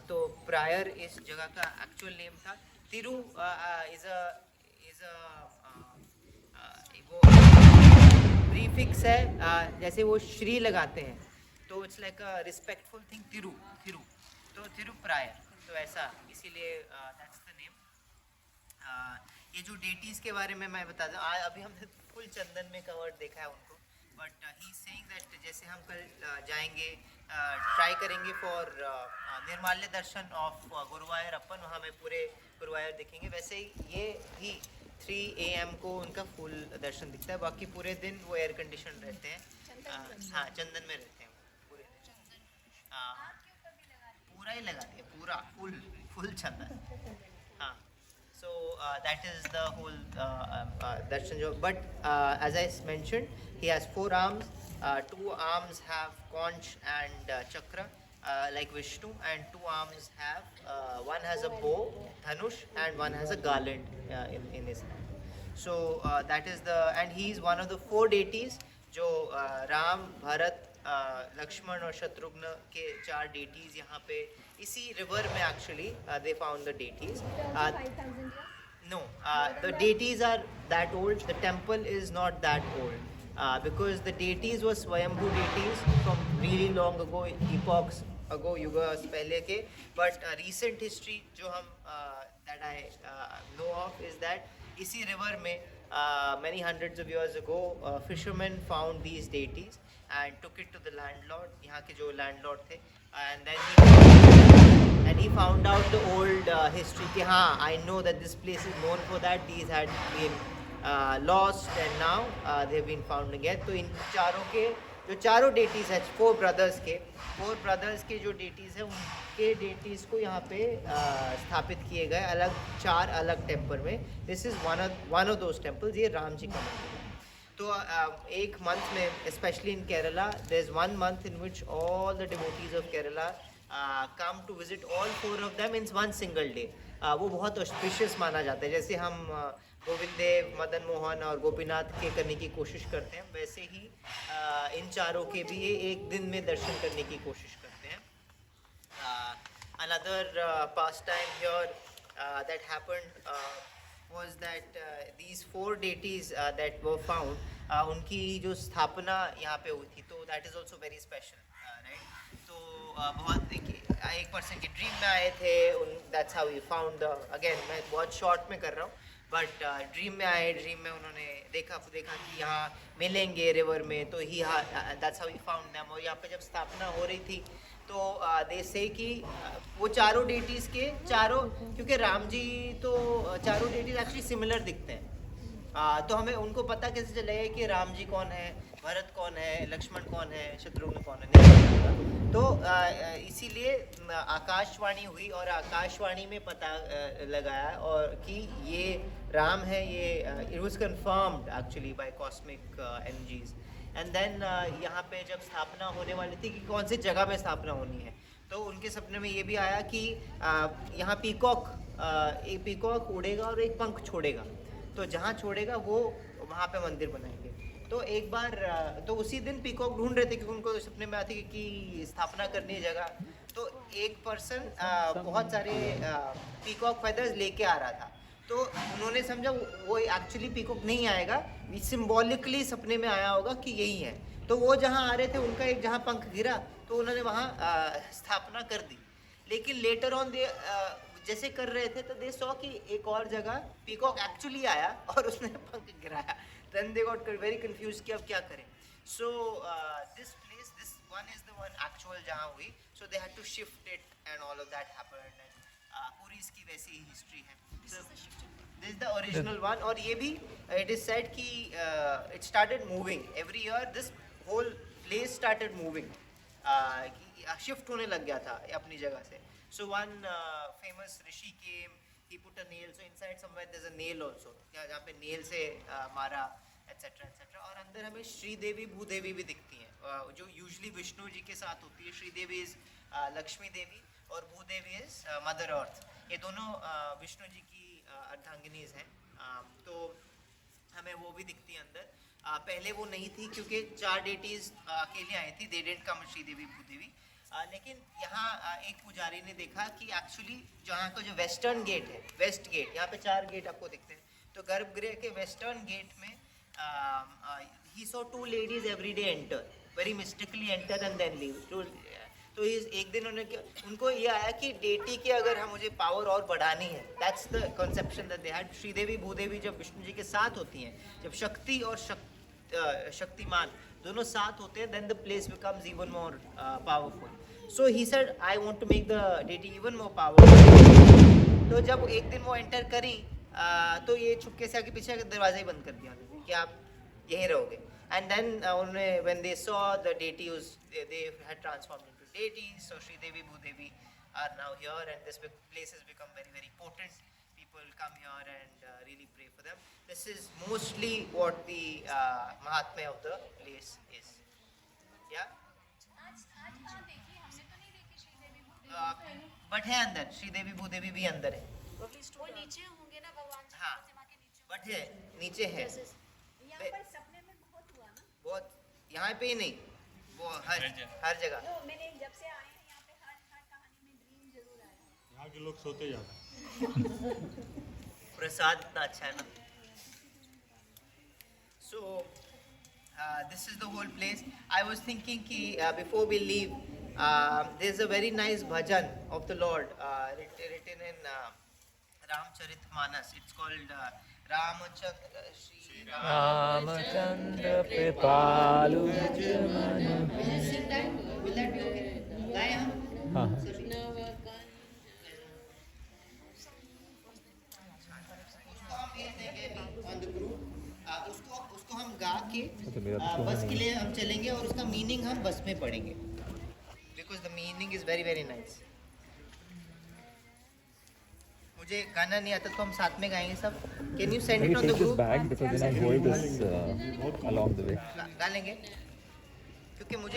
तो प्रायर इस जगह का एक्चुअल नेम था। तिरु इज अ वो प्रीफिक्स है, जैसे वो श्री लगाते हैं तो it's like a respectful thing, Tiru Tiru, तो तिरु प्रायर, तो ऐसा इसीलिए दैट्स द नेम। ये जो डेटीज के बारे में मैं बता दूं, अभी हमने फुल चंदन में कवर्ड देखा है उनको, बट ही सेइंग दैट जैसे हम कल जाएंगे, ट्राई करेंगे फॉर निर्माल्य दर्शन ऑफ गुरुवायूर अपन, वहाँ में पूरे गुरुवायूर दिखेंगे, वैसे ही ये भी 3 AM को उनका फुल दर्शन दिखता है, बाकी पूरे दिन वो एयर कंडीशन रहते हैं। हाँ, चंदन में रहते हैं वो पूरे दिन। पूरा ही लगा दिया, पूरा फुल फुल चंदन। हाँ, so that is the whole darshan jo, but as I mentioned, he has 4 arms. 2 arms have conch and chakra, like Vishnu, and 2 arms have one has a bow, dhanush, and one has a garland in his hand. So that is the, and he is one of the 4 deities जो राम, भरत, लक्ष्मण और शत्रुघ्न के 4 deities यहाँ पे इसी river में actually they found the deities. No, the deities are that old. The temple is not that old. Because the deities were Swayambhu deities from really long ago, epochs ago, yugas pehle ke. But recent history जो हम that I know of is that इसी river में many hundreds of years ago fishermen found these deities and took it to the landlord, यहाँ के जो landlord थे, and then he found out the old history कि हाँ, I know that this place is known for that, these had been lost and now they have been found again. तो इन चारों के जो चारों deities हैं, 4 brothers के जो deities हैं, उनके deities को यहाँ पे स्थापित किए गए अलग 4 अलग टेम्पल में. This is one of those temples. ये राम जी का मंदिर है. तो एक मंथ में, specially in Kerala, there is one month in which all the devotees of Kerala come to visit all 4 of them in one single day. वो बहुत ऑस्पिशियस माना जाता है. जैसे हम गोविंद देव, मदन मोहन और गोपीनाथ के करने की कोशिश करते हैं, वैसे ही इन चारों के भी एक दिन में दर्शन करने की कोशिश करते हैं. Another pastime here that happened was that these 4 deities that were found, उनकी जो स्थापना यहाँ पे हुई थी, तो that is also very special, right? तो बहुत एक पर्सन के ड्रीम में आए थे, that's how we found the, again मैं बहुत शॉर्ट में कर रहा हूँ, बट ड्रीम में आए, ड्रीम में उन्होंने देखा कि यहाँ मिलेंगे रिवर में, तो ही that's how we found them. और यहाँ पे जब स्थापना हो रही थी तो दे से कि वो चारों डेटीज़ के चारों, क्योंकि राम जी तो चारों डेटीज़ एक्चुअली सिमिलर दिखते हैं, तो हमें उनको पता कैसे चलेगा कि राम जी कौन है, भरत कौन है, लक्ष्मण कौन है, शत्रुघ्न कौन है, नहीं पता होगा. तो इसीलिए आकाशवाणी हुई और आकाशवाणी में पता लगाया और कि ये राम है, ये it was confirmed actually by cosmic energies. And then यहाँ पे जब स्थापना होने वाली थी कि कौन सी जगह में स्थापना होनी है, तो उनके सपने में ये भी आया कि यहाँ एक पीकॉक उड़ेगा और एक पंख छोड़ेगा, तो जहाँ छोड़ेगा वो वहाँ पे मंदिर बनाएंगे. तो एक बार तो उसी दिन पीकॉक ढूंढ रहे थे क्योंकि उनको सपने में आती कि स्थापना करनी है जगह. तो एक पर्सन बहुत सारे पीकॉक फेदर्स लेके आ रहा था, तो उन्होंने समझा वो एक्चुअली पीकॉक नहीं आएगा, सिम्बॉलिकली सपने में आया होगा कि यही है. तो वो जहाँ आ रहे थे, उनका एक जहाँ पंख गिरा, तो उन्होंने वहाँ स्थापना कर दी. लेकिन लेटर ऑन दे जैसे कर रहे थे तो दे सॉ कि एक और जगह पीकॉक एक्चुअली आया और उसने पंख गिराया. Then they got very confuse कि अब क्या करें. So this place, this one is the one actual जहाँ हुई, so they had to shift it and all of that happened. पूरी इसकी वैसी ही हिस्ट्री है. This is the original one. और ये भी इट इज सेड कि it started moving every year, this whole place started moving, shift होने लग गया था अपनी जगह से. So one famous rishi came, he put a nail, so inside somewhere there's a nail also, जहाँ पे nail से मारा, etc etc. और अंदर हमें श्रीदेवी, भूदेवी भी दिखती हैं, जो यूजुअली विष्णु जी के साथ होती है. श्रीदेवी इज लक्ष्मी देवी और भूदेवी इज मदर अर्थ. ये दोनों विष्णु जी की अर्धांगिनीज हैं. तो हमें वो भी दिखती है अंदर. पहले वो नहीं थी क्योंकि 4 डेटीज अकेले आई थी, they didn't come, Sridevi, Bhudevi. लेकिन यहाँ एक पुजारी ने देखा कि एक्चुअली जहाँ का जो वेस्टर्न गेट है, वेस्ट गेट, यहाँ पे 4 गेट आपको दिखते हैं, तो गर्भगृह के वेस्टर्न गेट में he saw 2 ladies every day enter, very mystically enter and then leave. तो एक दिन उनको ये आया कि डेटी के अगर हम मुझे पावर और बढ़ानी है, that's the conception that they had. Sridevi Bhudevi जब विष्णु जी के साथ होती हैं, जब शक्ति और शक्तिमान दोनों साथ होते हैं, then the place becomes even more powerful. So he said, I want to make the deity even more powerful. तो जब एक दिन वो एंटर करी तो ये छुपके से आके पीछे दरवाजा ही बंद कर दिया उन्होंने कि आप यहीं रहोगे. And then उन्होंने when they saw the deity was they had transformed into deities. So Sridevi Bhudevi are now here, and this place has become very very potent. People come here and really pray for them. This is mostly what the Mahatmya of the place is. Yeah. But है अंदर, श्रीदेवी भूदेवी भी अंदर है. वो नीचे होंगे ना भगवान जी. हाँ, बट है नीचे है. यहाँ पर सपने में बहुत हुआ ना. बहुत, यहाँ पे ही नहीं, वो हर जगह. मैंने जब से आए हैं यहाँ पे हर कहानी में ड्रीम जरूर आया. यहाँ के लोग सोते ज्यादा. प्रसाद इतना अच्छा है ना. So this is the whole place. I was thinking कि before we leave, there's a very nice bhajan of the Lord written in Ramcharitmanas. It's called Ramachandra Shri Ramachandra Kripalu Will you sing that? Will that be okay? गाएं हम? उसको हम ये देंगे on the group. उसको हम गा के बस के लिए हम चलेंगे और उसका मीनिंग हम बस में पढ़ेंगे. Because the meaning is very very nice. मुझे गाना नहीं आता तो हम साथ में गाएंगे सब. Can you send it on the group? bag because then I hold this along the way. गा लेंगे क्योंकि मुझे